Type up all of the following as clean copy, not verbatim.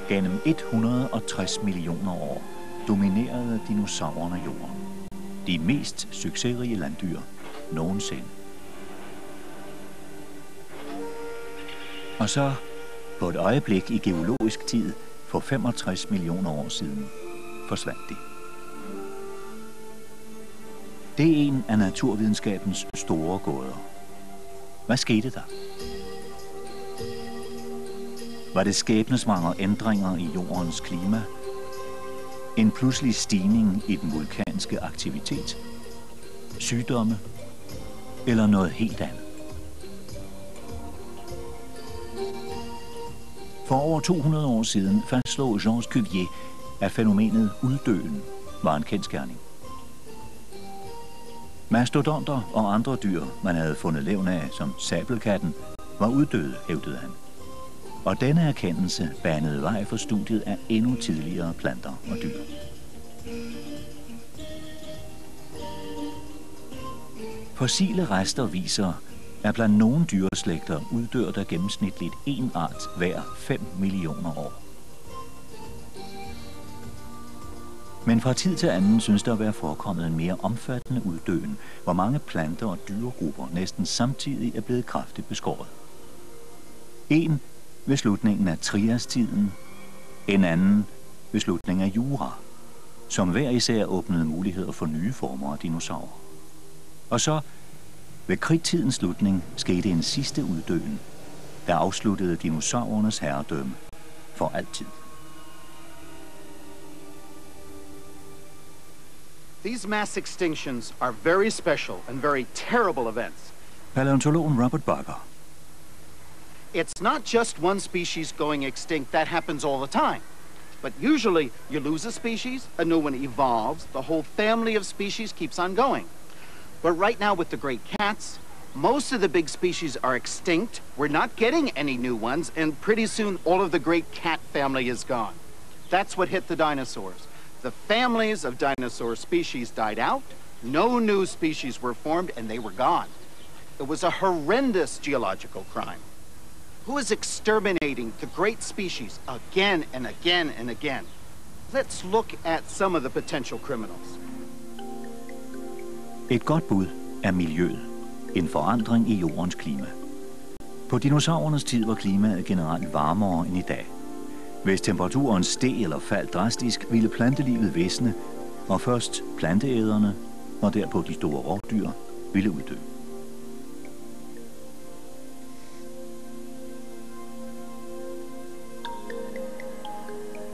Gennem 160 millioner år dominerede dinosaurerne jorden. De mest succesrige landdyr nogensinde. Og så, på et øjeblik i geologisk tid for 65 millioner år siden, forsvandt de. Det er en af naturvidenskabens store gåder. Hvad skete der? Var det skæbnesvangre ændringer i jordens klima? En pludselig stigning i den vulkanske aktivitet? Sygdomme? Eller noget helt andet? For over 200 år siden fastslog Jean Cuvier, at fænomenet uddøen var en kendsgerning. Mastodonter og andre dyr, man havde fundet levn af, som sabelkatten, var uddøde, hævdede han. Og denne erkendelse banede vej for studiet af endnu tidligere planter og dyr. Fossile rester viser, at blandt nogle dyreslægter uddør der gennemsnitligt en art hver 5 millioner år. Men fra tid til anden synes der at være forekommet en mere omfattende uddøen, hvor mange planter og dyregrupper næsten samtidig er blevet kraftigt beskåret. En ved slutningen af Trias-tiden, en anden ved slutningen af Jura, som hver især åbnede muligheder for nye former af dinosaurer. Og så ved kridttidens slutning skete en sidste uddøen, der afsluttede dinosaurernes herredømme for altid. These mass extinctions are very special and very terrible events. Palæontologen Robert Barker. It's not just one species going extinct, that happens all the time. But usually you lose a species, a new one evolves, the whole family of species keeps on going. But right now with the great cats, most of the big species are extinct, we're not getting any new ones, and pretty soon all of the great cat family is gone. That's what hit the dinosaurs. The families of dinosaur species died out, no new species were formed, and they were gone. It was a horrendous geological crime. Who is exterminating the great species again and again and again? Let's look at some of the potential criminals. Et godt bud er miljøet. En forandring i jordens klima. På dinosaurernes tid var klimaet generelt varmere end i dag. Hvis temperaturen steg eller faldt drastisk, ville plantelivet visne, og først planteæderne, og derpå de store rovdyr, ville uddø.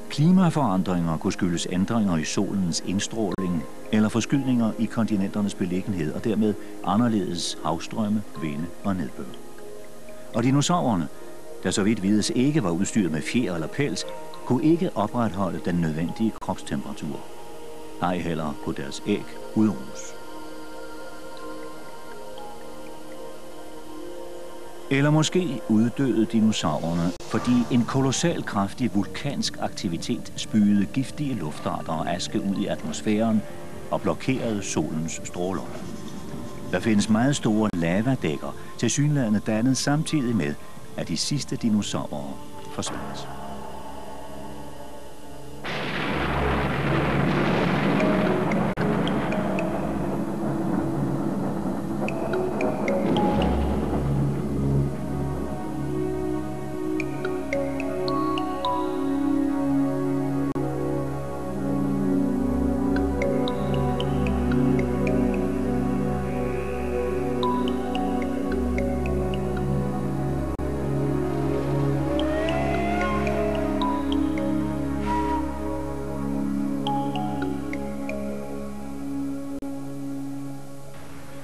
Klimaforandringer kunne skyldes ændringer i solens indstråling eller forskydninger i kontinenternes beliggenhed og dermed anderledes havstrømme, vinde og nedbør. Og dinosaurerne, der så vidt vides ikke var udstyret med fjer eller pels, kunne ikke opretholde den nødvendige kropstemperatur. Ej heller kunne deres æg udruges. Eller måske uddøde dinosaurerne, fordi en kolossal kraftig vulkansk aktivitet spydede giftige luftarter og aske ud i atmosfæren og blokerede solens stråler. Der findes meget store lavadækker, tilsyneladende dannet samtidig med, at de sidste dinosaurer forsvandt.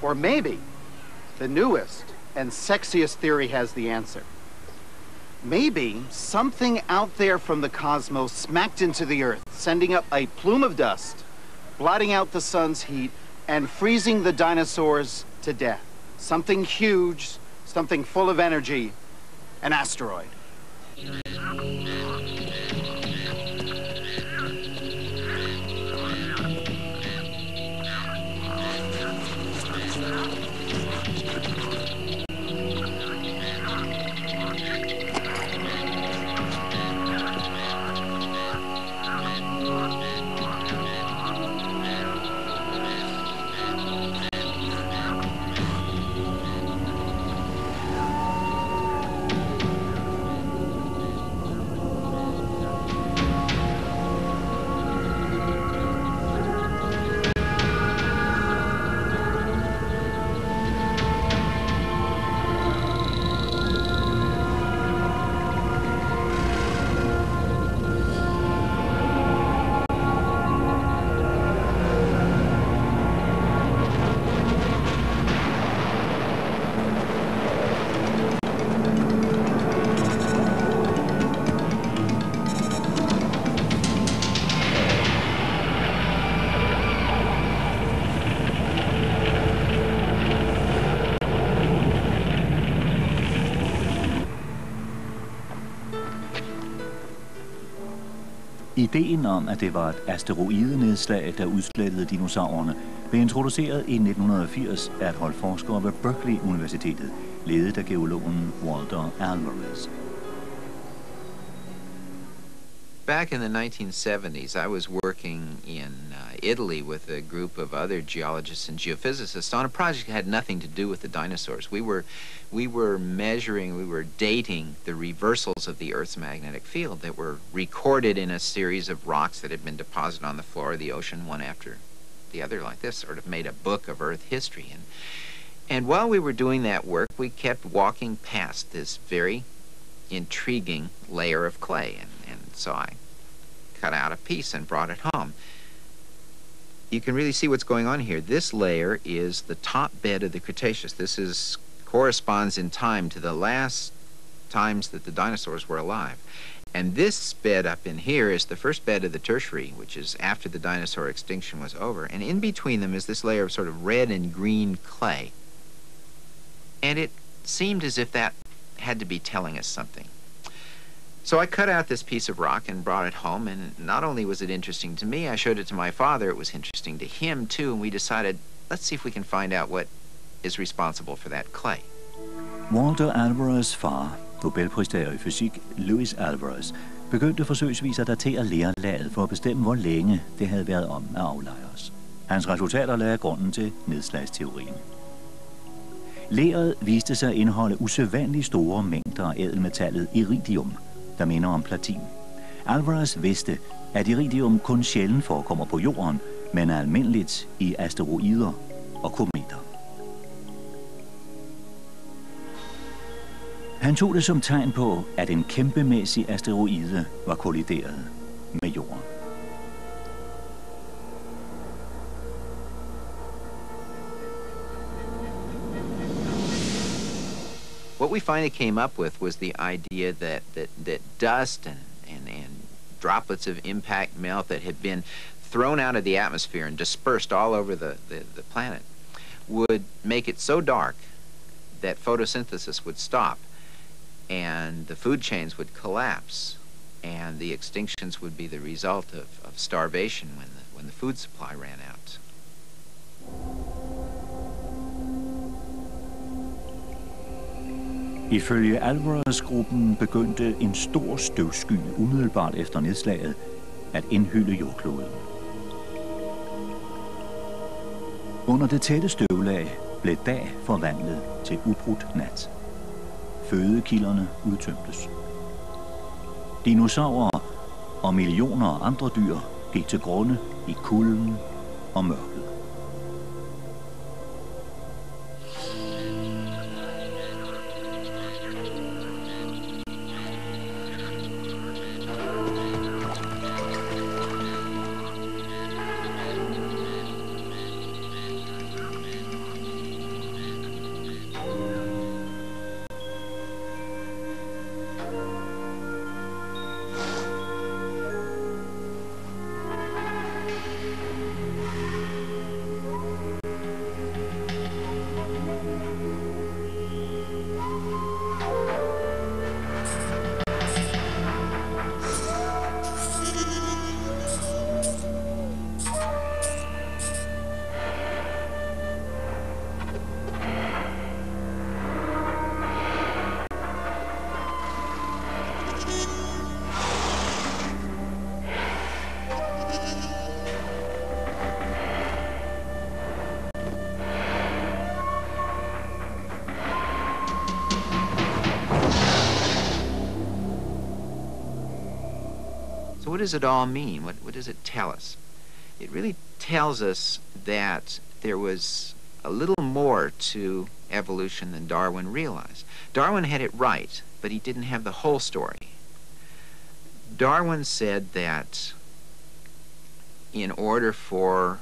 Or maybe the newest and sexiest theory has the answer. Maybe something out there from the cosmos smacked into the Earth, sending up a plume of dust, blotting out the sun's heat, and freezing the dinosaurs to death. Something huge, something full of energy, an asteroid. Ideen om, at det var et asteroidenedslag, der udslettede dinosaurerne, blev introduceret i 1980 af et hold forskere ved Berkeley Universitetet, ledet af geologen Walter Alvarez. Back in the 1970s, I was working in Italy with a group of other geologists and geophysicists on a project that had nothing to do with the dinosaurs. We were measuring, we were dating the reversals of the Earth's magnetic field that were recorded in a series of rocks that had been deposited on the floor of the ocean, one after the other like this, sort of made a book of Earth history. And while we were doing that work, we kept walking past this very intriguing layer of clay, and so I cut out a piece and brought it home. You can really see what's going on here. This layer is the top bed of the Cretaceous. This corresponds in time to the last times that the dinosaurs were alive. And this bed up in here is the first bed of the Tertiary, which is after the dinosaur extinction was over. And in between them is this layer of sort of red and green clay. And it seemed as if that had to be telling us something. So I cut out this piece of rock and brought it home, and not only was it interesting to me, I showed it to my father. It was interesting to him, too, and we decided, let's see if we can find out what is responsible for that clay. Walter Alvarez' far, Nobelpristager i fysik Louis Alvarez, begyndte forsøgsvis at datere lerlaget for at bestemme, hvor længe det havde været om at aflejres. Hans resultater lagde grunden til nedslagsteorien. Leret viste sig at indeholde usædvanligt store mængder af ædelmetallet iridium, der minder om platin. Alvarez vidste, at iridium kun sjældent forekommer på jorden, men er almindeligt i asteroider og kometer. Han tog det som tegn på, at en kæmpemæssig asteroide var kollideret med jorden. What we finally came up with was the idea that dust and droplets of impact melt that had been thrown out of the atmosphere and dispersed all over the planet would make it so dark that photosynthesis would stop and the food chains would collapse and the extinctions would be the result of starvation when the food supply ran out. Ifølge Alvarez-gruppen begyndte en stor støvsky umiddelbart efter nedslaget at indhylde jordkloden. Under det tætte støvlag blev dag forvandlet til ubrudt nat. Fødekilderne udtømtes. Dinosaurer og millioner af andre dyr gik til grunde i kulden og mørket. So what does it all mean? What does it tell us? It really tells us that there was a little more to evolution than Darwin realized. Darwin had it right, but he didn't have the whole story. Darwin said that in order for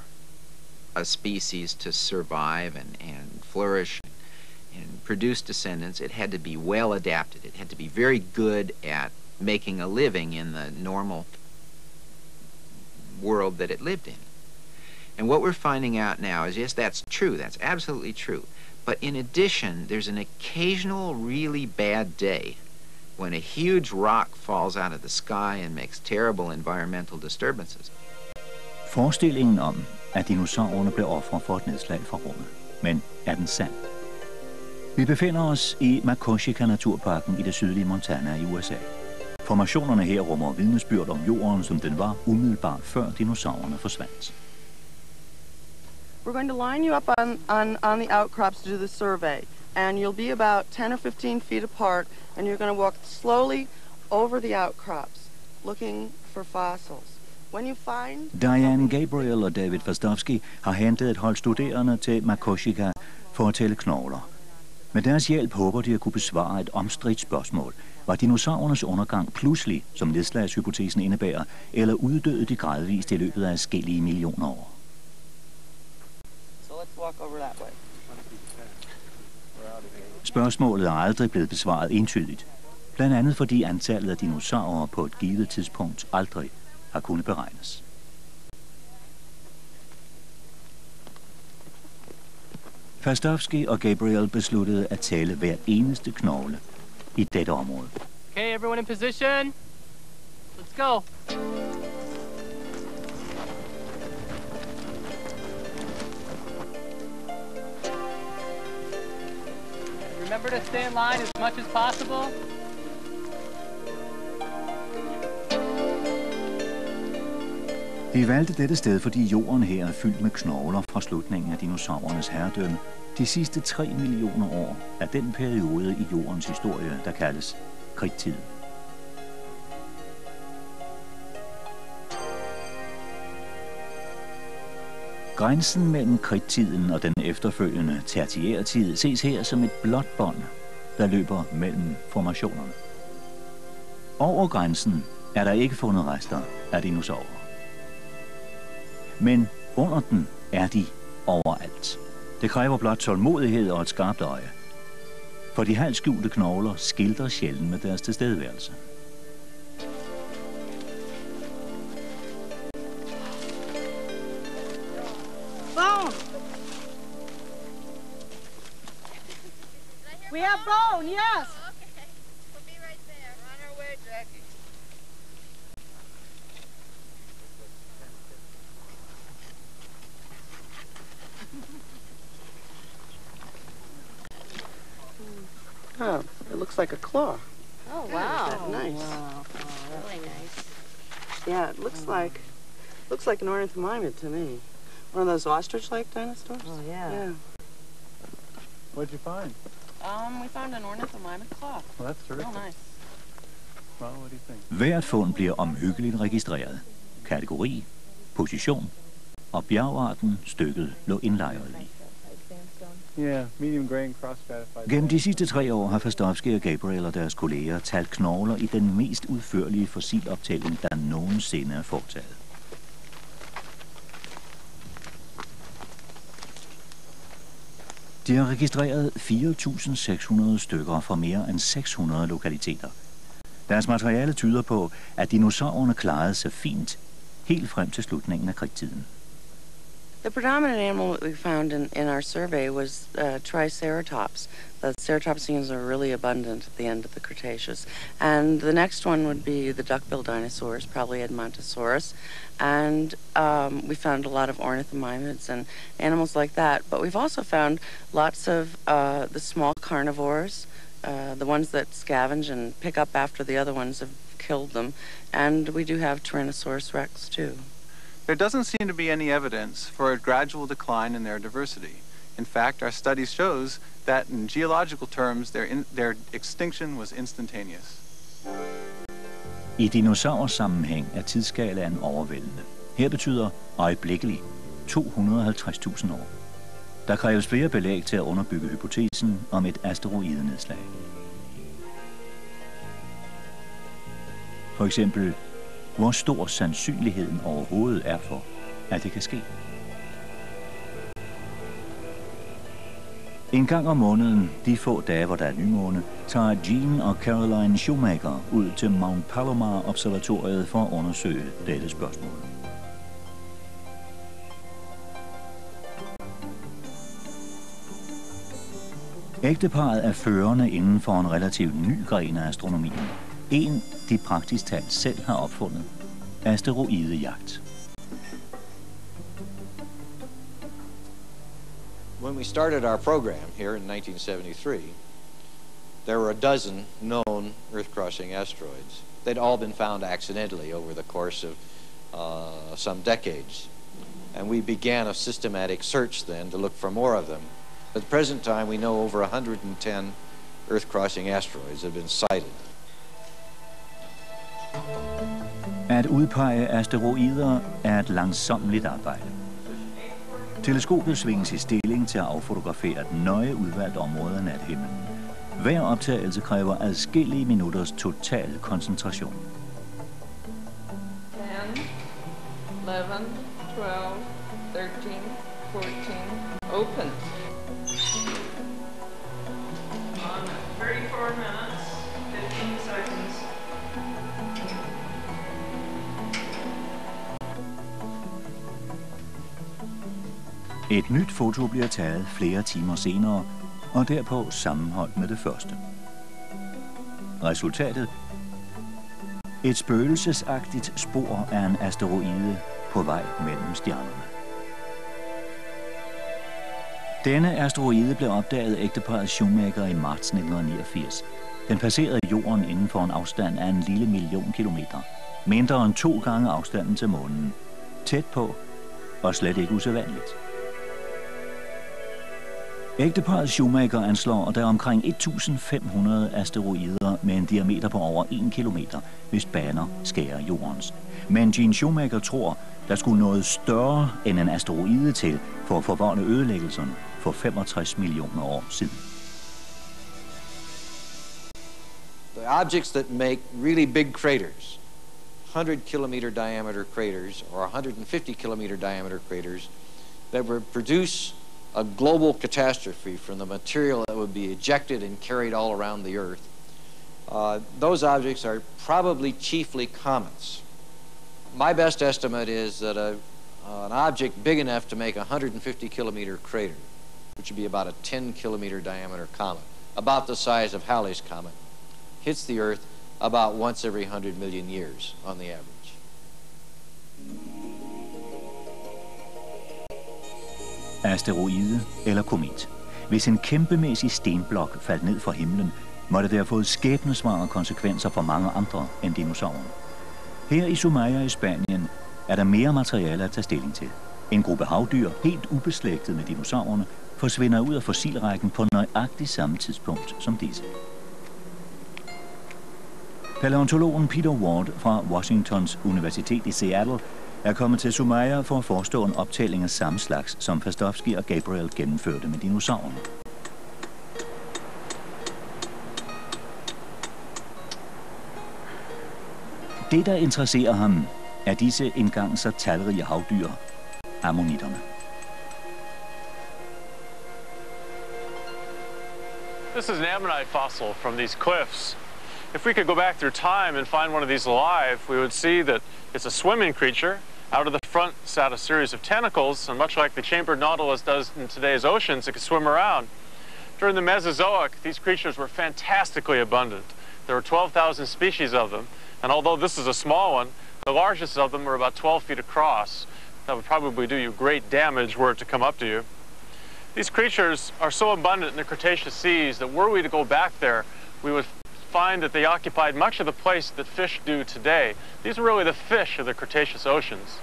a species to survive and flourish and produce descendants, it had to be well adapted. It had to be very good at making a living in the normal world that it lived in. And what we're finding out now is, yes, that's true. That's absolutely true. But in addition, there's an occasional really bad day when a huge rock falls out of the sky and makes terrible environmental disturbances. Forestillingen om, at dinosaurerne blev ofre for et nedslag fra rummet. Men er den sand? Vi befinder os i Makoshika-naturparken i det sydlige Montana i USA. Formationerne her rummer vidnesbyrd om jorden, som den var umiddelbart før dinosaurerne forsvandt. We're going to line you up on the outcrops to do the survey. And you'll be about 10 or 15 feet apart, and you're going to walk slowly over the outcrops, looking for fossils. When you find... Diane Gabriel og David Fastovsky har hentet et hold studerende til Makoshika for at tælle knogler. Med deres hjælp håber de at kunne besvare et omstridt spørgsmål. Var dinosaurernes undergang pludselig, som nedslagshypotesen indebærer, eller uddøde de gradvist i løbet af adskillige millioner år? So let's walk over that way. Spørgsmålet er aldrig blevet besvaret entydigt. Blandt andet fordi antallet af dinosaurer på et givet tidspunkt aldrig har kunnet beregnes. Fastovsky og Gabriel besluttede at tælle hver eneste knogle i dette område. Okay, everyone in position. Let's go. Remember to stay in line as much as possible. De valgte dette sted, fordi jorden her er fyldt med knogler fra slutningen af dinosaurernes herredømme. De sidste 3 millioner år er den periode i jordens historie, der kaldes kridttiden. Grænsen mellem kridttiden og den efterfølgende tertiærtid ses her som et blåt bånd, der løber mellem formationerne. Over grænsen er der ikke fundet rester af dinosaurer. Men under den er de overalt. Det kræver blot tålmodighed og et skarpt øje. For de halvt skjulte knogler skildrer sjældent med deres tilstedeværelse. Bone! We have bone, yes! Okay, we'll be right there. We're on our way, Jackie. Oh, it looks like a claw. Oh, wow. That's nice. Wow. Oh, really nice. Yeah, it looks like an ornithomimid to me. One of those ostrich-like dinosaurs? Oh, yeah. Yeah. What'd you find? We found an ornithomimid claw. Well, that's terrific. Real nice. Well, what do you think? Hvert fund bliver omhyggeligt registreret. Kategori, position og bjergarten stykket lå indlejret i. Yeah, medium grain cross-stratified. Gennem de sidste 3 år har Fastovsky og Gabriel og deres kolleger talt knogler i den mest udførlige fossiloptælling, der nogensinde er foretaget. De har registreret 4.600 stykker fra mere end 600 lokaliteter. Deres materiale tyder på, at dinosaurerne klarede sig fint helt frem til slutningen af kridttiden. The predominant animal that we found in our survey was Triceratops. The ceratopsians are really abundant at the end of the Cretaceous. And the next one would be the duck-billed dinosaurs, probably Edmontosaurus. And we found a lot of ornithomimids and animals like that. But we've also found lots of the small carnivores, the ones that scavenge and pick up after the other ones have killed them. And we do have Tyrannosaurus rex, too. There doesn't seem to be any evidence for a gradual decline in their diversity. In fact, our study shows that in geological terms, their extinction was instantaneous. I dinosaursammenhæng er tidsskalaen overvældende. Her betyder øjeblikkelig 250.000 år. Der kræves flere belæg til at underbygge hypotesen om et asteroidenedslag. For eksempel, hvor stor sandsynligheden overhovedet er for, at det kan ske. En gang om måneden, de få dage, hvor der er nymåne, tager Gene og Caroline Shoemaker ud til Mount Palomar-observatoriet for at undersøge dette spørgsmål. Ægteparret er førende inden for en relativt ny gren af astronomien. En, de praktisk talt selv har opfundet. Asteroidejagt. When we started our program here in 1973, there were a dozen known Earth-crossing asteroids. They'd all been found accidentally over the course of some decades. And we began a systematic search then to look for more of them. At the present time, we know over 110 Earth-crossing asteroids have been sighted. At udpege asteroider er et langsommeligt arbejde. Teleskopet svinges i stilling til at affotografere et nøje udvalgt område af nathimlen. Hver optagelse kræver adskillige minutters total koncentration. 10, 11, 12, 13, 14, open. On 34 minutes, 15 seconds. Et nyt foto bliver taget flere timer senere, og derpå sammenholdt med det første. Resultatet? Et spøgelsesagtigt spor af en asteroide på vej mellem stjernerne. Denne asteroide blev opdaget af ægteparret Shoemaker i marts 1989. Den passerede jorden inden for en afstand af 1 million kilometer. Mindre end 2 gange afstanden til månen. Tæt på, og slet ikke usædvanligt. Ægteparret Shoemaker anslår, at der er omkring 1500 asteroider med en diameter på over 1 kilometer, hvis baner skærer jordens. Men Gene Shoemaker tror, der skulle noget større end en asteroide til for at forvolde ødelæggelserne for 65 millioner år siden. The objects that make really big craters, 100 kilometer diameter craters or 150 kilometer diameter craters, that would produce a global catastrophe from the material that would be ejected and carried all around the Earth. Those objects are probably chiefly comets. My best estimate is that an object big enough to make a 150 kilometer crater, which would be about a 10 kilometer diameter comet, about the size of Halley's Comet, hits the Earth about once every 100 million years on the average. Asteroide eller komet. Hvis en kæmpemæssig stenblok faldt ned fra himlen, måtte det have fået skæbnesvangre konsekvenser for mange andre end dinosaurerne. Her i Sumaya i Spanien er der mere materiale at tage stilling til. En gruppe havdyr, helt ubeslægtet med dinosaurerne, forsvinder ud af fossilrækken på nøjagtigt samme tidspunkt som disse. Palæontologen Peter Ward fra Washingtons Universitet i Seattle er kommet til Sumaya for at forestå en optælling af samme slags, som Pastovsky og Gabriel gennemførte med dinosaurerne. Det, der interesserer ham, er disse engang så talrige havdyr, ammonitterne. This is an ammonite fossil from these cliffs. If we could go back through time and find one of these alive, we would see that it's a swimming creature. Out of the front sat a series of tentacles, and much like the chambered nautilus does in today's oceans, it could swim around. During the Mesozoic, these creatures were fantastically abundant. There were 12,000 species of them, and although this is a small one, the largest of them were about 12 feet across. That would probably do you great damage were it to come up to you. These creatures are so abundant in the Cretaceous seas that were we to go back there, we would find that they occupied much of the place that fish do today. These are really the fish of the Cretaceous oceans.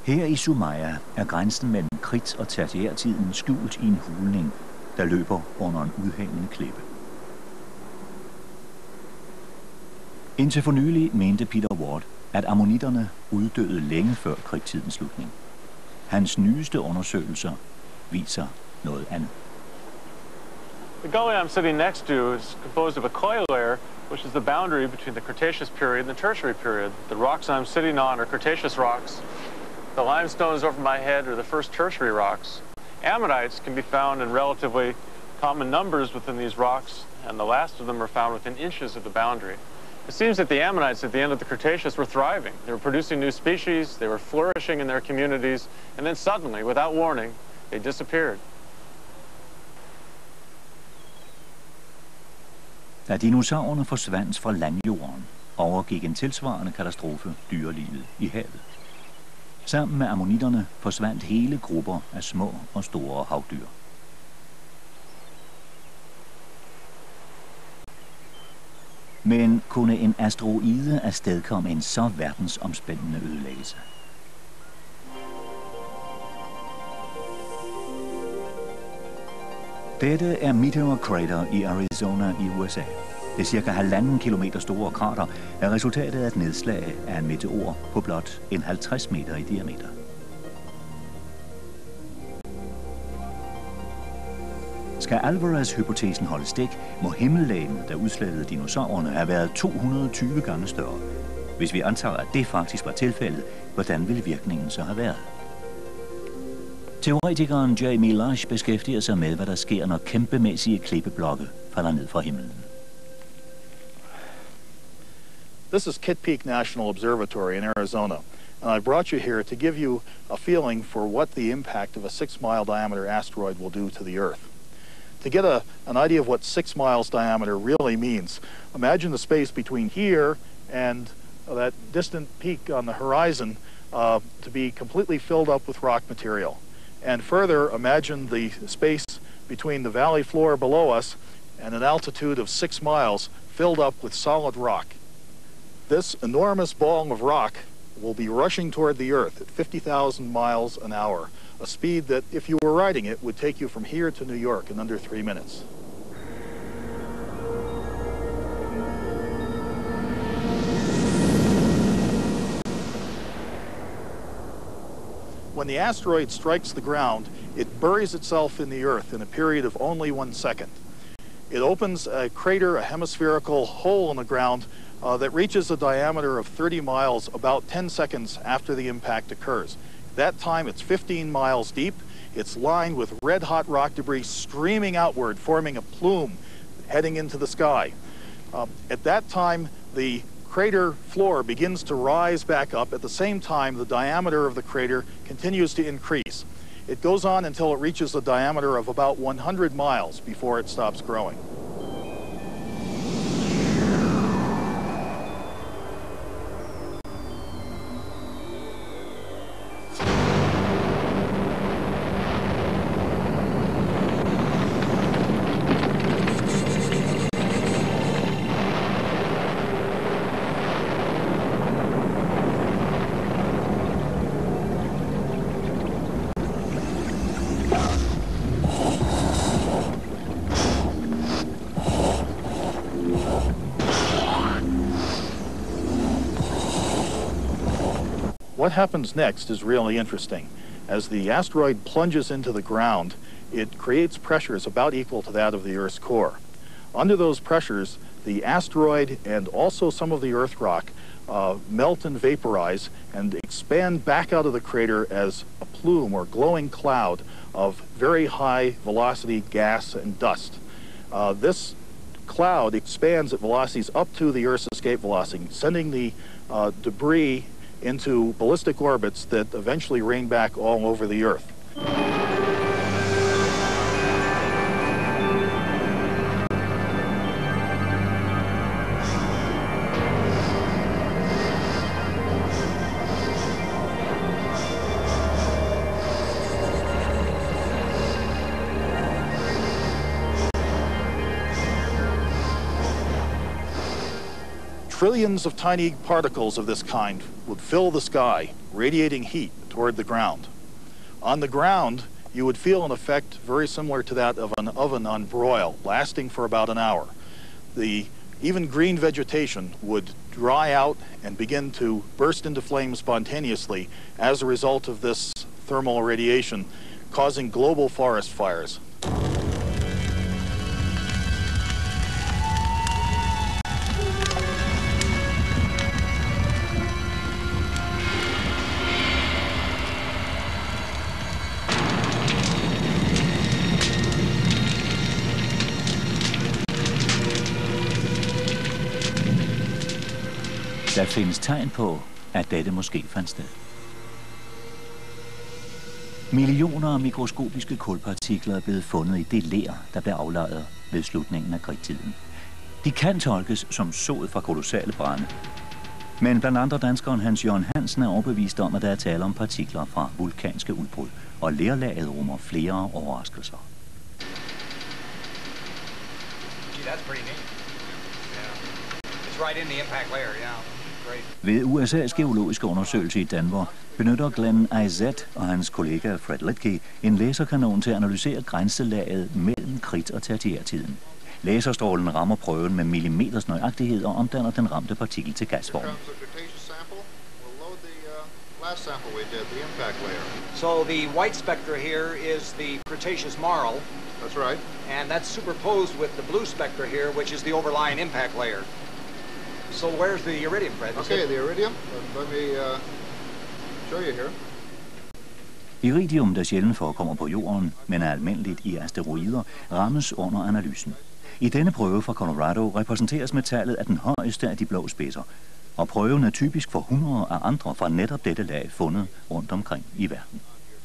Her i Sumaya er grænsen mellem kridt- og tertiærtiden skjult i en hulning, der løber under en udhængende klippe. Indtil for nylig mente Peter Ward, at ammonitterne uddøde længe før krigstidens slutning. Hans nyeste undersøgelser viser noget andet. The gully I'm sitting next to is composed of a clay layer, which is the boundary between the Cretaceous period and the Tertiary period. The rocks I'm sitting on are Cretaceous rocks. The limestones over my head are the first Tertiary rocks. Ammonites can be found in relatively common numbers within these rocks, and the last of them are found within inches of the boundary. It seems that the ammonites at the end of the Cretaceous were thriving. They were producing new species, they were flourishing in their communities, and then suddenly, without warning, they disappeared. Da dinosaurerne forsvandt fra landjorden, overgik en tilsvarende katastrofe dyrelivet i havet. Sammen med ammonitterne forsvandt hele grupper af små og store havdyr. Men kunne en asteroide afstedkomme en så verdensomspændende ødelæggelse? Dette er Meteor Crater i Arizona i USA. Det cirka 1,5 kilometer store krater er resultatet af et nedslag af en meteor på blot en 50 meter i diameter. Skal Alvarez-hypotesen holde stik, må himmellegemet, der udslettede dinosaurerne, have været 220 gange større. Hvis vi antager, at det faktisk var tilfældet, hvordan ville virkningen så have været? Teoretikeren Jamie Lash beskæftiger sig med, hvad der sker, når kæmpemæssige klippeblokke falder ned fra himlen. This is Kitt Peak National Observatory in Arizona, and I brought you here to give you a feeling for what the impact of a 6-mile diameter asteroid will do to the Earth. To get an idea of what 6 miles diameter really means, imagine the space between here and that distant peak on the horizon to be completely filled up with rock material. And further, imagine the space between the valley floor below us and an altitude of 6 miles filled up with solid rock. This enormous ball of rock will be rushing toward the Earth at 50,000 miles an hour, a speed that, if you were riding it, would take you from here to New York in under 3 minutes. When the asteroid strikes the ground, it buries itself in the Earth in a period of only 1 second. It opens a crater, a hemispherical hole in the ground that reaches a diameter of 30 miles about 10 seconds after the impact occurs. At that time, it's 15 miles deep. It's lined with red-hot rock debris streaming outward, forming a plume heading into the sky. At that time, the crater floor begins to rise back up. At the same time, the diameter of the crater continues to increase. It goes on until it reaches a diameter of about 100 miles before it stops growing. What happens next is really interesting. As the asteroid plunges into the ground, it creates pressures about equal to that of the Earth's core. Under those pressures, the asteroid and also some of the Earth rock melt and vaporize and expand back out of the crater as a plume or glowing cloud of very high velocity gas and dust. This cloud expands at velocities up to the Earth's escape velocity, sending the debris into ballistic orbits that eventually rain back all over the Earth. Trillions of tiny particles of this kind would fill the sky, radiating heat toward the ground. On the ground, you would feel an effect very similar to that of an oven on broil, lasting for about an hour. The even green vegetation would dry out and begin to burst into flames spontaneously as a result of this thermal radiation, causing global forest fires. Der findes tegn på, at dette måske fandt sted. Millioner af mikroskopiske kulpartikler er blevet fundet i det ler, der blev aflejret ved slutningen af krigstiden. De kan tolkes som sod fra kolossale brande. Men blandt andre danskeren Hans Jørgen Hansen er overbevist om, at der er tale om partikler fra vulkanske udbrud, og lerlaget rummer flere overraskelser. That's pretty neat. Yeah. It's right in the impact layer, yeah. Ved USA's geologiske undersøgelse i Denver benytter Glenn Isaac og hans kollega Fred Litke en laserkanon til at analysere grænselaget mellem kridt- og tertiærtiden. Laserstrålen rammer prøven med millimeters nøjagtighed og omdanner den ramte partikel til gasform. So the white spectra here is the Cretaceous marl. That's right. And that's superposed with the blue spectra here, which is the overlying impact layer. So where's the iridium, Fred? Okay, the iridium. Let me show you here. Iridium, der sjældent forekommer på jorden, men er almindeligt i asteroider, rammes under analysen. I denne prøve fra Colorado repræsenteres metallet af den højeste af de blå spidser, og prøven er typisk for hundreder af andre fra netop dette lag fundet rundt omkring i verden.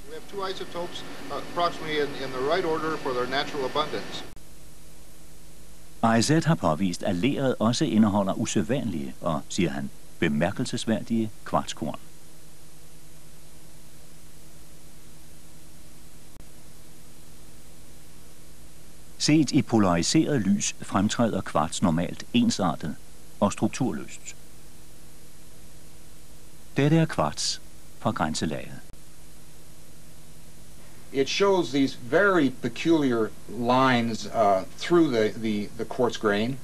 We have two isotopes approximately in the right order for their natural abundance. Isaac har påvist, at leret også indeholder usædvanlige og, siger han, bemærkelsesværdige kvartskorn. Set i polariseret lys fremtræder kvarts normalt ensartet og strukturløst. Dette er kvarts fra grænselaget. It shows these very peculiar lines through the quartz grain.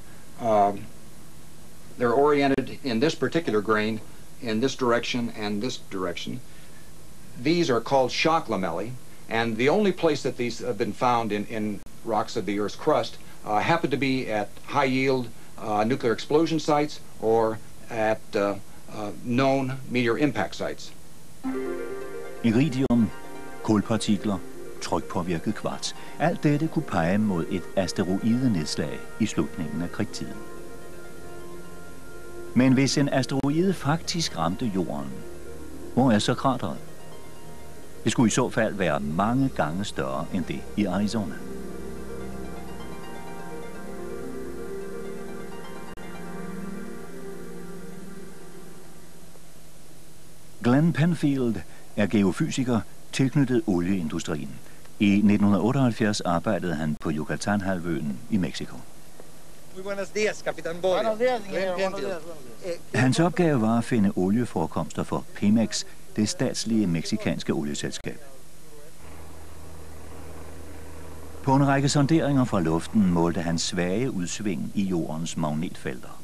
They're oriented in this particular grain in this direction and this direction. These are called shock lamellae, and the only place that these have been found in rocks of the Earth's crust happen to be at high-yield nuclear explosion sites or at known meteor impact sites. Iridium, kulpartikler, trykpåvirket kvarts. Alt dette kunne pege mod et asteroidenedslag i slutningen af krigstiden. Men hvis en asteroide faktisk ramte jorden, hvor er så krateret? Det skulle i så fald være mange gange større end det i Arizona. Glenn Penfield er geofysiker tilknyttet olieindustrien. I 1978 arbejdede han på Yucatán-halvøen i Mexico. Hans opgave var at finde olieforekomster for Pemex, det statslige mexikanske olieselskab. På en række sonderinger fra luften målte han svage udsving i jordens magnetfelter.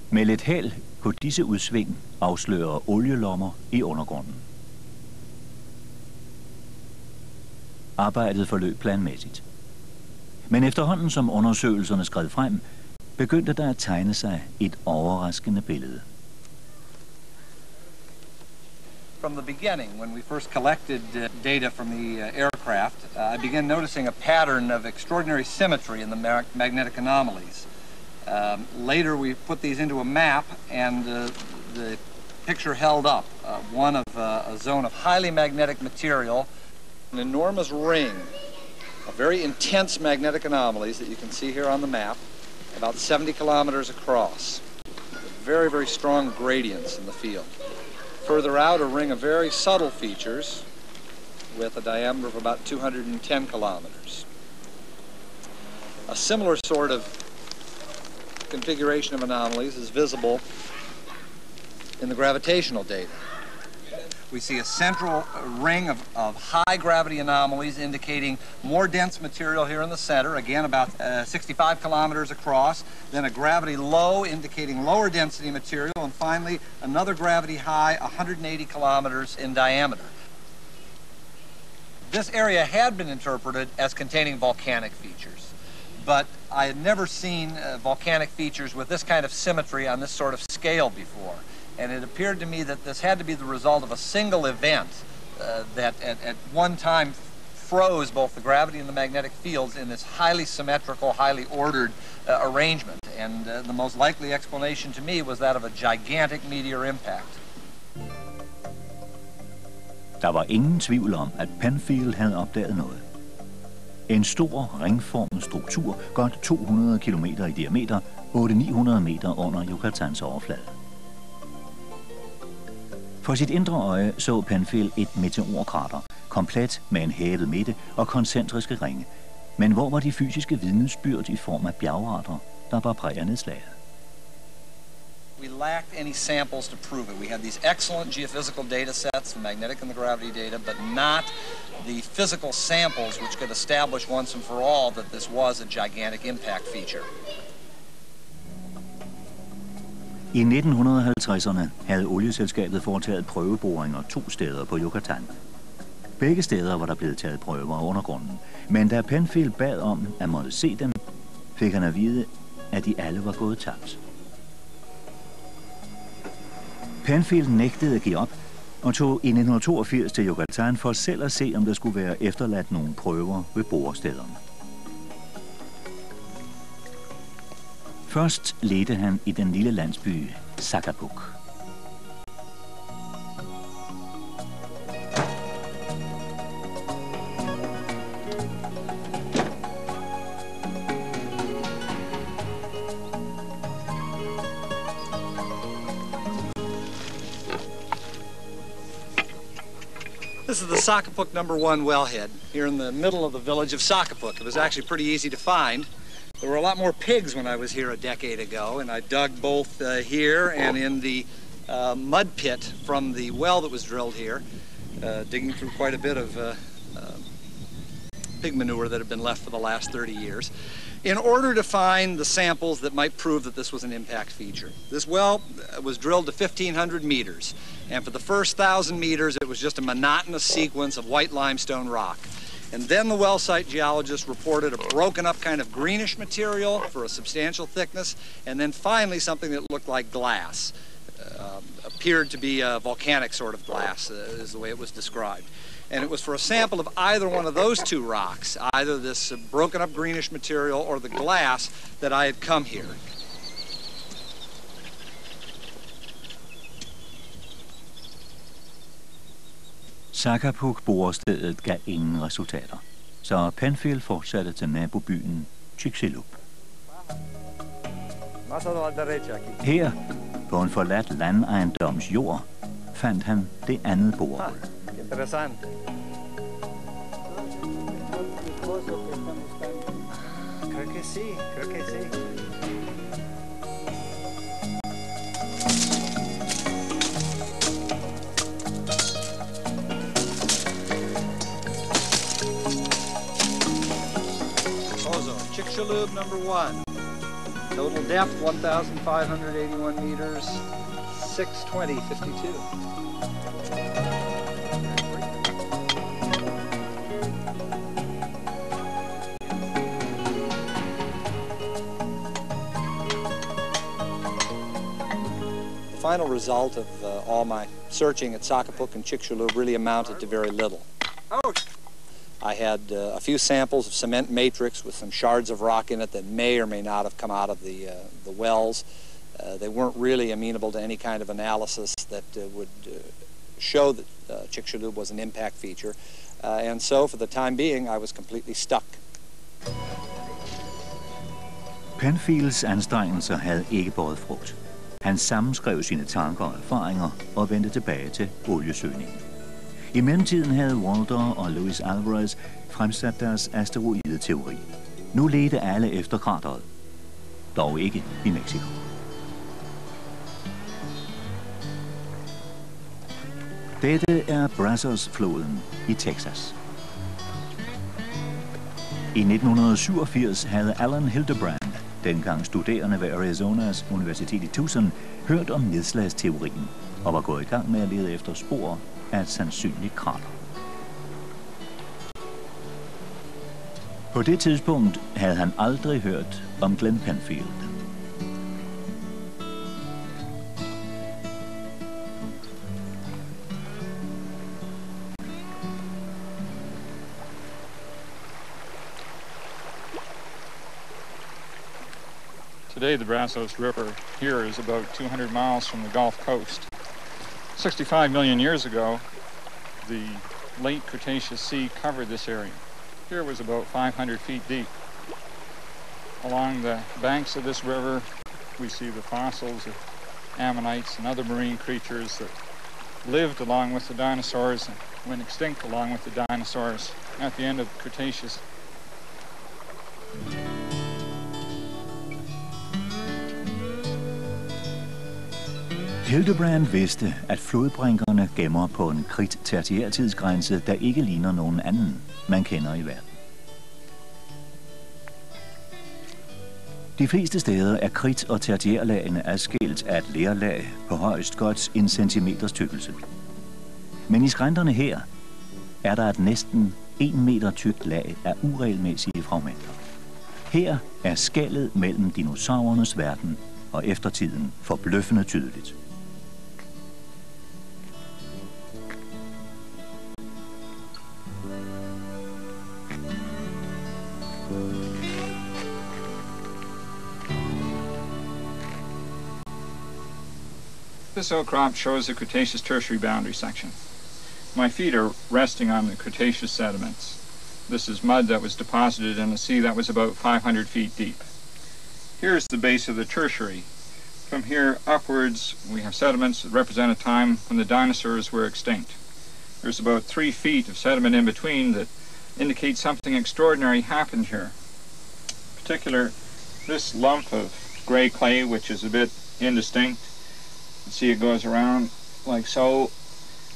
Med lidt held på disse udsving afslører olielommer i undergrunden. Arbejdet forløb planmæssigt. Men efterhånden som undersøgelserne skred frem, begyndte der at tegne sig et overraskende billede. From the beginning, when we first collected data from the aircraft, I began noticing a pattern of extraordinary symmetry in the magnetic anomalies. Later we put these into a map, and the picture held up, one of a zone of highly magnetic material, an enormous ring of very intense magnetic anomalies that you can see here on the map, about 70 kilometers across. Very, very strong gradients in the field. Further out, a ring of very subtle features with a diameter of about 210 kilometers. A similar sort of configuration of anomalies is visible in the gravitational data. We see a central ring of high gravity anomalies indicating more dense material here in the center, again about 65 kilometers across, then a gravity low indicating lower density material, and finally another gravity high 180 kilometers in diameter. This area had been interpreted as containing volcanic features, but I had never seen volcanic features with this kind of symmetry on this sort of scale before. And it appeared to me that this had to be the result of a single event that at one time froze both the gravity and the magnetic fields in this highly symmetrical, highly ordered arrangement. And the most likely explanation to me was that of a gigantic meteor impact. Der var ingen tvivl om, at Penfield havde opdaget noget. En stor, ringformet struktur, godt 200 km i diameter, 800-900 meter under Yucatans overflade. For sit indre øje så Penfield et meteorkrater, komplet med en hævet midte og koncentriske ringe. Men hvor var de fysiske vidnesbyrd i form af bjergarter, der var præg af nedslaget? We lacked any samples to prove it. We had these excellent geophysical data sets, the magnetic and the gravity data, but not the physical samples which could establish once and for all that this was a gigantic impact feature. I 1950'erne havde olieselskabet foretaget prøveboringer 2 steder på Yucatan. Begge steder var der blevet taget prøver af undergrunden, men da Penfield bad om at måtte se dem, fik han at vide, at de alle var gået tabt. Penfield nægtede at give op og tog i 1982 til Yucatan for selv at se, om der skulle være efterladt nogle prøver ved borestederne. Først ledte han i den lille landsby Zacatepec. This is the Zacatepec #1 wellhead here in the middle of the village of Zacatepec. It was actually pretty easy to find. There were a lot more pigs when I was here a decade ago, and I dug both here and in the mud pit from the well that was drilled here, digging through quite a bit of pig manure that had been left for the last 30 years, in order to find the samples that might prove that this was an impact feature. This well was drilled to 1,500 meters, and for the first 1,000 meters it was just a monotonous sequence of white limestone rock. And then the well site geologist reported a broken up kind of greenish material for a substantial thickness, and then finally something that looked like glass. Appeared to be a volcanic sort of glass, is the way it was described. And it was for a sample of either one of those two rocks, either this broken up greenish material or the glass, that I had come here. Zacatepec-borestedet gav ingen resultater, så Penfield fortsatte til nabobyen Chicxulub. Her, på en forladt landejendoms jord, fandt han det andet borehul. Chicxulub #1. Total depth 1,581 meters, 620.52. The final result of all my searching at Zacatepec and Chicxulub really amounted to very little. I had a few samples of cement matrix with some shards of rock in it that may or may not have come out of the wells. They weren't really amenable to any kind of analysis that would show that Chicxulub was an impact feature. And so, for the time being, I was completely stuck. Penfields anstrengelser havde ikke båret frugt. Han sammenskrev sine tanker og erfaringer og vendte tilbage til oliesøgningen. I mellemtiden havde Walter og Luis Alvarez fremsat deres asteroideteori. Nu ledte alle efter krateret, dog ikke i Mexico. Dette er Brazos-floden i Texas. I 1987 havde Alan Hildebrand, dengang studerende ved Arizonas Universitet i Tucson, hørt om nedslagsteorien og var gået i gang med at lede efter spor af et sandsynligt krater. På det tidspunkt havde han aldrig hørt om Glen Penfield. Today, the Brazos River here is about 200 miles from the Gulf Coast. 65 million years ago, the late Cretaceous sea covered this area. Here was about 500 feet deep. Along the banks of this river, we see the fossils of ammonites and other marine creatures that lived along with the dinosaurs and went extinct along with the dinosaurs at the end of the Cretaceous. Hildebrand vidste, at flodbrinkerne gemmer på en kridt-tertiærtidsgrænse, der ikke ligner nogen anden, man kender i verden. De fleste steder er kridt- og tertiærlagene adskilt af et lerlag på højst godt 1 centimeters tykkelse. Men i skrænterne her er der et næsten 1 meter tykt lag af uregelmæssige fragmenter. Her er skellet mellem dinosaurernes verden og eftertiden forbløffende tydeligt. This outcrop shows the Cretaceous Tertiary boundary section. My feet are resting on the Cretaceous sediments. This is mud that was deposited in a sea that was about 500 feet deep. Here's the base of the Tertiary. From here upwards, we have sediments that represent a time when the dinosaurs were extinct. There's about 3 feet of sediment in between that indicates something extraordinary happened here. In particular, this lump of gray clay, which is a bit indistinct. You can see it goes around like so.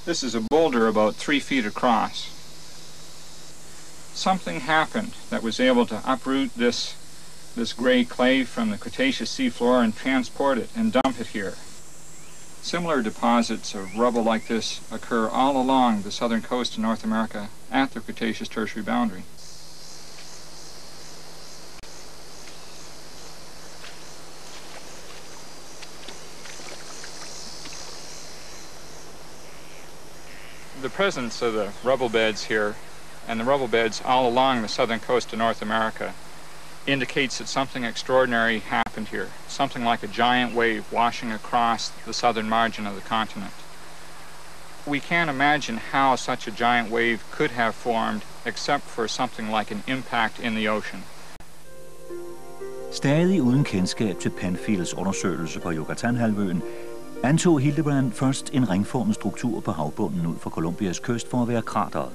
This is a boulder about 3 feet across. Something happened that was able to uproot this gray clay from the Cretaceous seafloor and transport it and dump it here. Similar deposits of rubble like this occur all along the southern coast of North America at the Cretaceous Tertiary boundary. The presence of the rubble beds here and the rubble beds all along the southern coast of North America indicates that something extraordinary happened here, something like a giant wave washing across the southern margin of the continent. We can't imagine how such a giant wave could have formed except for something like an impact in the ocean. Stadig uden kendskab til Penfields undersøgelse på Yucatan-halvøen, antog Hildebrand først en ringformet struktur på havbunden ud for Colombias kyst for at være krateret.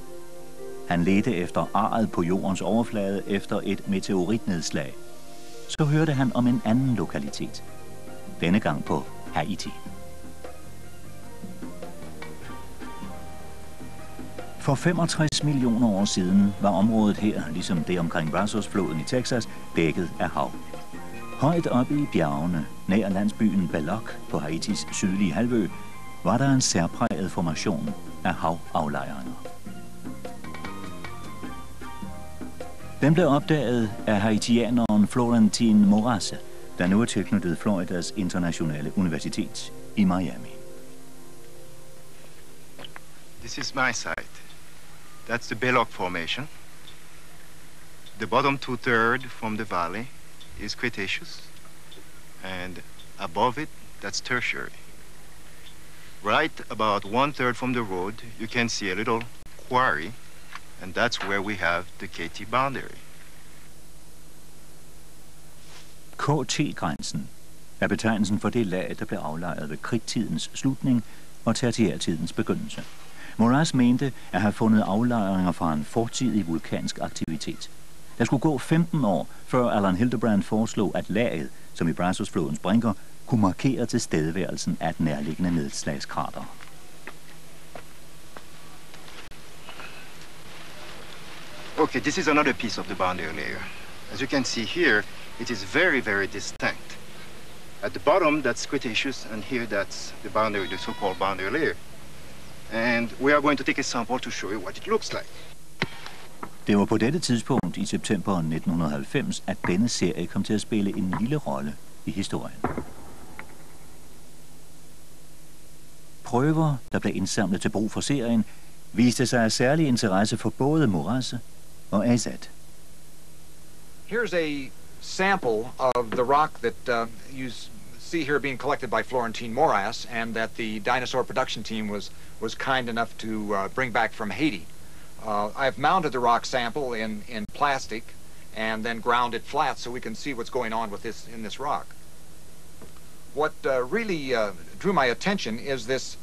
Han ledte efter arret på jordens overflade efter et meteoritnedslag. Så hørte han om en anden lokalitet. Denne gang på Haiti. For 65 millioner år siden var området her, ligesom det omkring Brazos-floden i Texas, dækket af hav. Højt oppe i bjergene, nær landsbyen Baloc på Haitis sydlige halvø, var der en særpræget formation af havaflejringer. Den blev opdaget af haitianeren Florentin Morasse, der nu er tilknyttet Floridas Internationale Universitet i Miami. This is my site. That's the Baloc Formation. The bottom 2/3 from the valley is Cretaceous, and above it, that's Tertiary. Right about 1/3 from the road, you can see a little quarry, and that's where we have the KT boundary. KT-grænsen er betegnelsen for det lag, der blev aflejret ved kridttidens slutning og tertiærtidens begyndelse. Morasse mente at have fundet aflejringer fra en fortidig vulkansk aktivitet. Der skulle gå 15 år, før Alan Hildebrand foreslog, at laget, som i Brazos-flodens brinker, kunne markere tilstedeværelsen af et nærliggende nedslagskrater. Okay, this is another piece of the boundary layer. As you can see here, it is very, very distinct. At the bottom, that's Cretaceous, and here that's the boundary, the so-called boundary layer. And we are going to take a sample to show you what it looks like. Det var på dette tidspunkt i september 1990, at denne serie kom til at spille en lille rolle i historien. Prøver, der blev indsamlet til brug for serien, viste sig af særlig interesse for både morasse og AZ. Here's a sample of the rock that you see here being collected by Florentine Morass, and that the dinosaur production team was kind enough to bring back from Haiti. I've mounted the rock sample in plastic and then ground it flat so we can see what's going on with this rock. What really drew my attention is this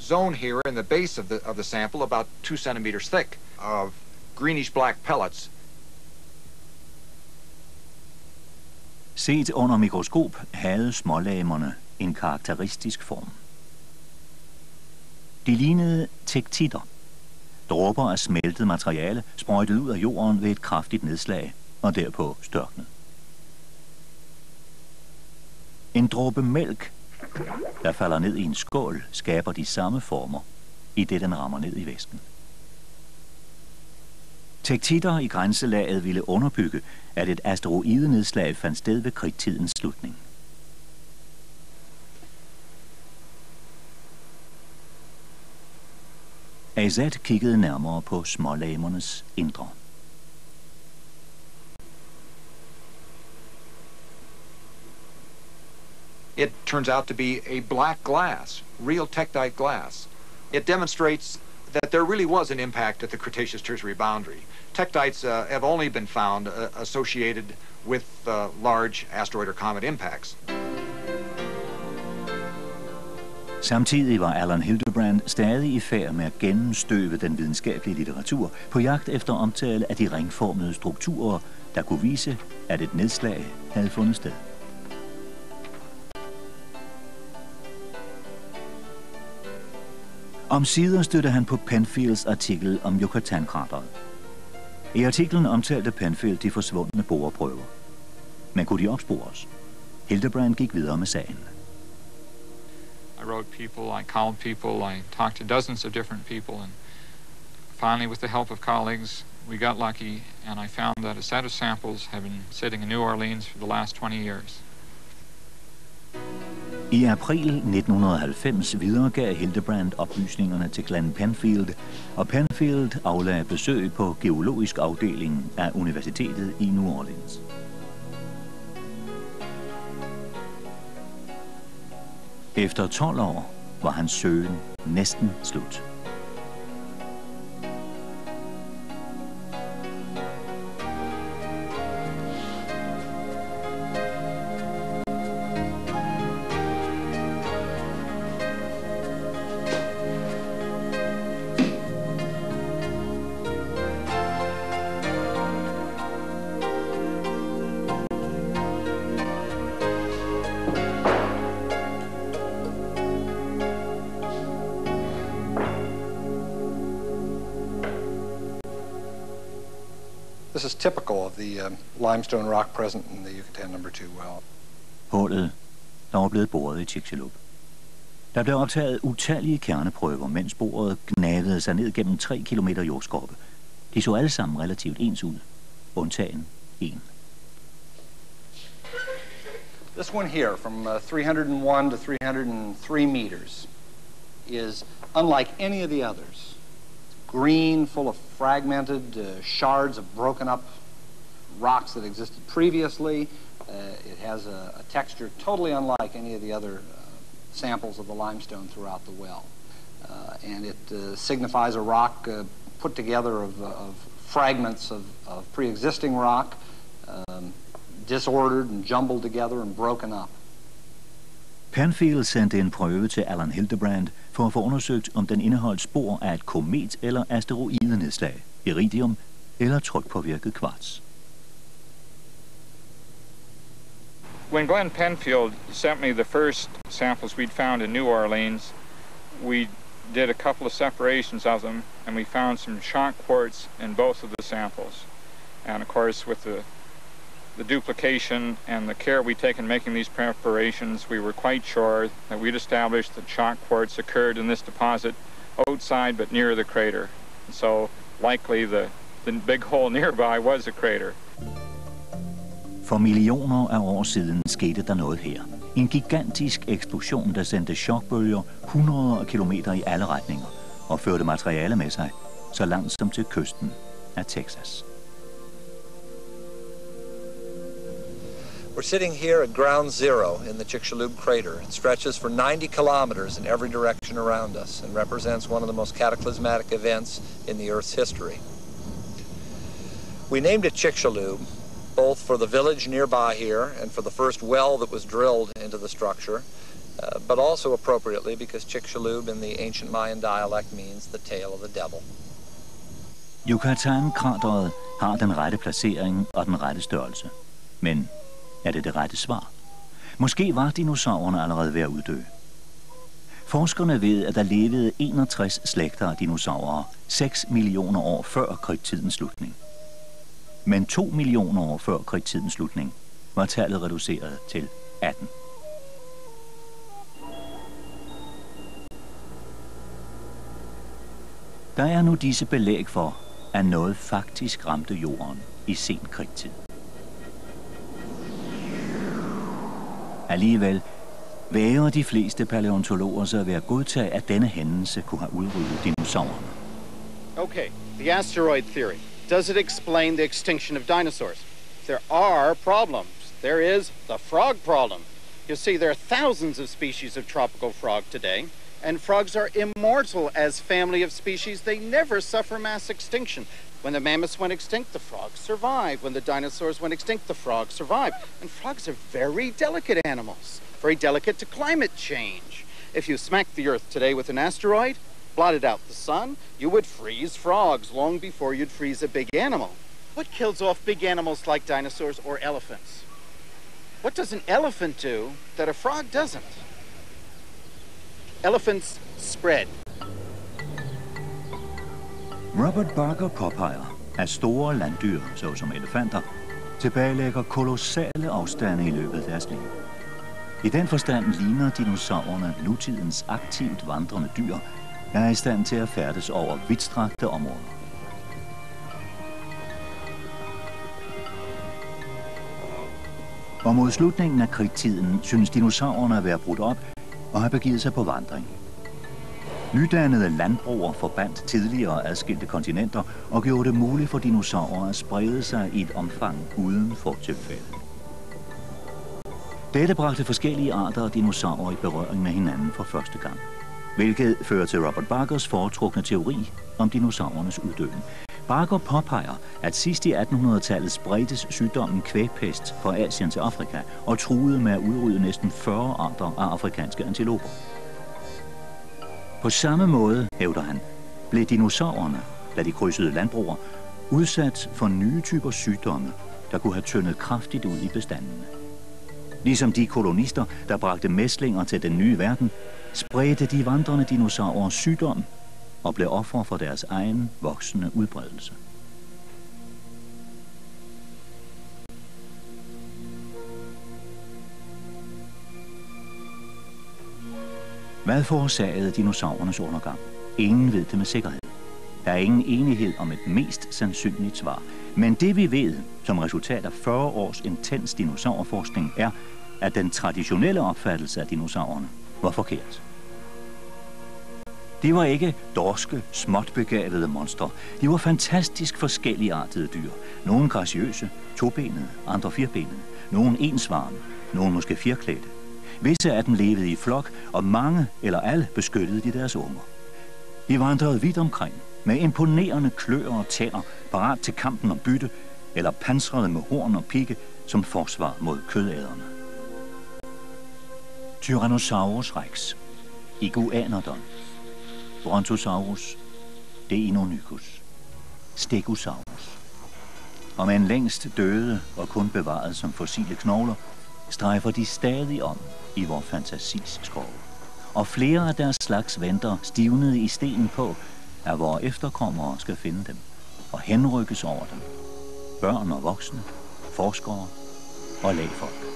zone here in the base of the sample, about 2 centimeters thick, of greenish black pellets. Set under mikroskop havde smålamerne en karakteristisk form. De lignede tektitter. Dråber af smeltet materiale sprøjtet ud af jorden ved et kraftigt nedslag og derpå størknet. En dråbe mælk, der falder ned i en skål, skaber de samme former, i det den rammer ned i væsken. Tektitter i grænselaget ville underbygge, at et asteroidenedslag fandt sted ved kridttidens slutning. AZ kiggede nærmere på smålamernes indre. It turns out to be a black glass, real tektite glass. It demonstrates that there really was an impact at the Cretaceous-Tertiary boundary. Tektites have only been found associated with large asteroid or comet impacts. Samtidig var Alan Hildebrand stadig i færd med at gennemstøve den videnskabelige litteratur på jagt efter omtale af de ringformede strukturer, der kunne vise, at et nedslag havde fundet sted. Omsider stødte han på Penfields artikel om Yucatan-krateret. I artiklen omtalte Penfield de forsvundne boreprøver. Men kunne de opspores? Hildebrand gik videre med sagen. I wrote people, I called people, I talked to dozens of different people, and finally, with the help of colleagues, we got lucky, and I found that a set of samples have been sitting in New Orleans for the last 20 years. I april 1990 videregav Hildebrand oplysningerne til Glenn Penfield, og Penfield aflagde besøg på geologisk afdeling af Universitetet i New Orleans. Efter 12 år var hans søgen næsten slut. This is typical of the limestone rock present in the Yucatan No. 2 well. Hullet, der var blevet boret i Chicxulub. Der blev optaget utallige kerneprøver, mens boret gnavede sig ned gennem 3 kilometer jordskorpe. De så alle sammen relativt ens ud, undtagen en. This one here, from 301 to 303 meters, is unlike any of the others. Green, full of fragmented shards of broken up rocks that existed previously. It has a texture totally unlike any of the other samples of the limestone throughout the well. And it signifies a rock put together of fragments of pre-existing rock, disordered and jumbled together and broken up. Penfield sendte en prøve til Alan Hildebrand for at få undersøgt, om den indeholdt spor af et komet- eller asteroidenedslag, iridium eller trykpåvirket kvarts. When Glenn Penfield sent me the first samples we'd found in New Orleans, we did a couple of separations of them, and we found some shock quartz in both of the samples. And of course, with the duplication and the care we take in making these preparations, we were quite sure that we'd established that shock quartz occurred in this deposit outside but near the crater. And so likely the big hole nearby was a crater. For millioner af år siden skete der noget her. En gigantisk eksplosion, der sendte chokbølger hundreder af kilometer i alle retninger og førte materiale med sig så langt som til kysten af Texas. We're sitting here at ground zero in the Chicxulub crater. It stretches for 90 kilometers in every direction around us and represents one of the most cataclysmatic events in the Earth's history. We named it Chicxulub, both for the village nearby here and for the first well that was drilled into the structure, but also appropriately because Chicxulub in the ancient Mayan dialect means the tail of the devil. Yucatan-krateret har den rette placering og den rette størrelse. Men er det rette svar? Måske var dinosaurerne allerede ved at uddø. Forskerne ved, at der levede 61 slægter af dinosaurer 6 millioner år før kridttidens slutning. Men 2 millioner år før kridttidens slutning var tallet reduceret til 18. Der er nu disse belæg for, at noget faktisk ramte jorden i sen kridttid. Alligevel væger de fleste paleontologer sig ved at godtage, at denne hændelse kunne have udryddet dinosaurerne. Okay, the asteroid theory. Does it explain the extinction of dinosaurs? There are problems. There is the frog problem. You see, there are thousands of species of tropical frog today, and frogs are immortal as family of species. They never suffer mass extinction. When the mammoths went extinct, the frogs survived. When the dinosaurs went extinct, the frogs survived. And frogs are very delicate animals, very delicate to climate change. If you smacked the Earth today with an asteroid, blotted out the sun, you would freeze frogs long before you'd freeze a big animal. What kills off big animals like dinosaurs or elephants? What does an elephant do that a frog doesn't? Elephants spread. Robert Barker påpeger, at store landdyr, såsom elefanter, tilbagelægger kolossale afstande i løbet af deres liv. I den forstand ligner dinosaurerne nutidens aktivt vandrende dyr, der er i stand til at færdes over vidtstrakte områder. Og mod slutningen af kridttiden synes dinosaurerne at være brudt op og have begivet sig på vandring. Nydannede landbroer forbandt tidligere adskilte kontinenter og gjorde det muligt for dinosaurer at sprede sig i et omfang uden fortilfælde. Dette bragte forskellige arter af dinosaurer i berøring med hinanden for første gang, hvilket fører til Robert Barkers foretrukne teori om dinosaurernes uddøen. Barker påpeger, at sidst i 1800-tallet spredtes sygdommen kvægpest fra Asien til Afrika og truede med at udrydde næsten 40 arter af afrikanske antiloper. På samme måde, hævder han, blev dinosaurerne, da de krydsede landbroer, udsat for nye typer sygdomme, der kunne have tyndet kraftigt ud i bestandene. Ligesom de kolonister, der bragte mæslinger til den nye verden, spredte de vandrende dinosaurer sygdom og blev ofre for deres egen voksende udbredelse. Hvad forårsagede dinosaurernes undergang? Ingen ved det med sikkerhed. Der er ingen enighed om et mest sandsynligt svar. Men det vi ved, som resultat af 40 års intens dinosaurforskning, er, at den traditionelle opfattelse af dinosaurerne var forkert. De var ikke dorske, småt begavede monstre. De var fantastisk forskelligartede dyr. Nogle graciøse, tobenede, andre firbenede. Nogle ensvarme, nogle måske firklædte. Visse af dem levede i flok, og mange eller alle beskyttede de deres unger. De vandrede vidt omkring, med imponerende kløer og tænder, parat til kampen om bytte, eller pansrede med horn og pigge som forsvar mod kødæderne. Tyrannosaurus rex, Iguanodon, Brontosaurus, Deinonychus, Stegosaurus. Og med en længst døde og kun bevaret som fossile knogler, strejfer de stadig om i vor fantasis skove. Og flere af deres slags venter stivnede i sten på, at vores efterkommere skal finde dem og henrykkes over dem. Børn og voksne, forskere og lægfolk.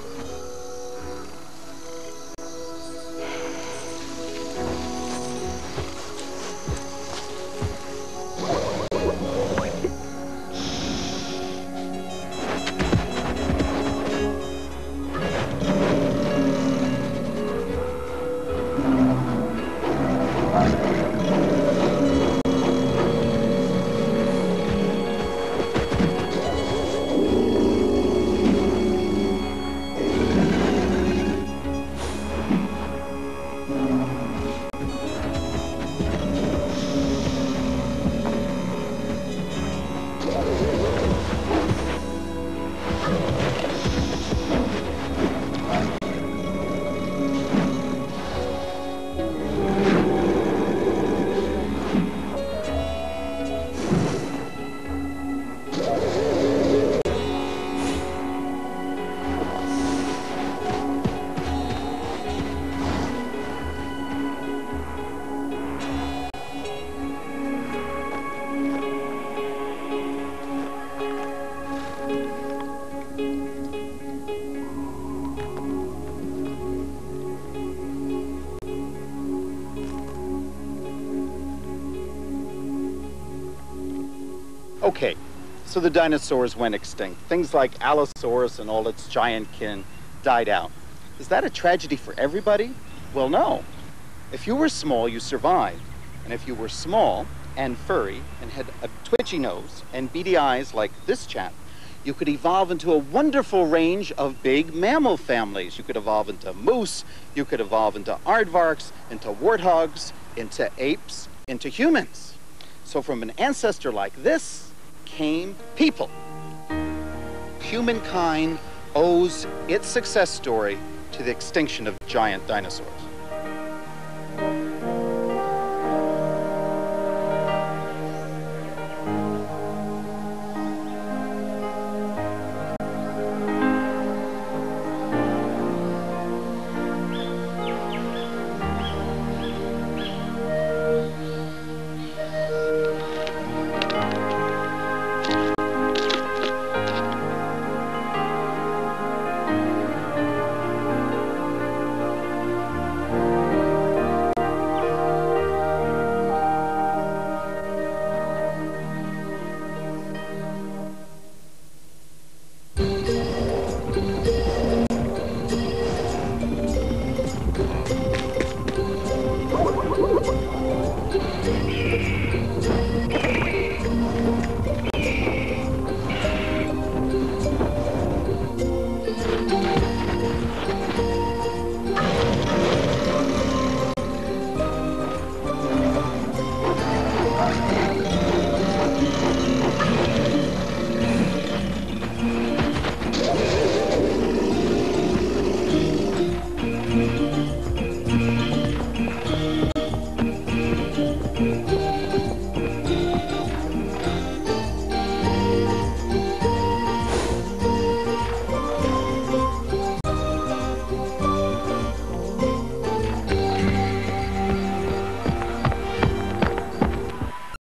Okay, so the dinosaurs went extinct. Things like Allosaurus and all its giant kin died out. Is that a tragedy for everybody? Well, no. If you were small, you survived. And if you were small and furry and had a twitchy nose and beady eyes like this chap, you could evolve into a wonderful range of big mammal families. You could evolve into moose, you could evolve into aardvarks, into warthogs, into apes, into humans. So from an ancestor like this came people. Humankind owes its success story to the extinction of giant dinosaurs.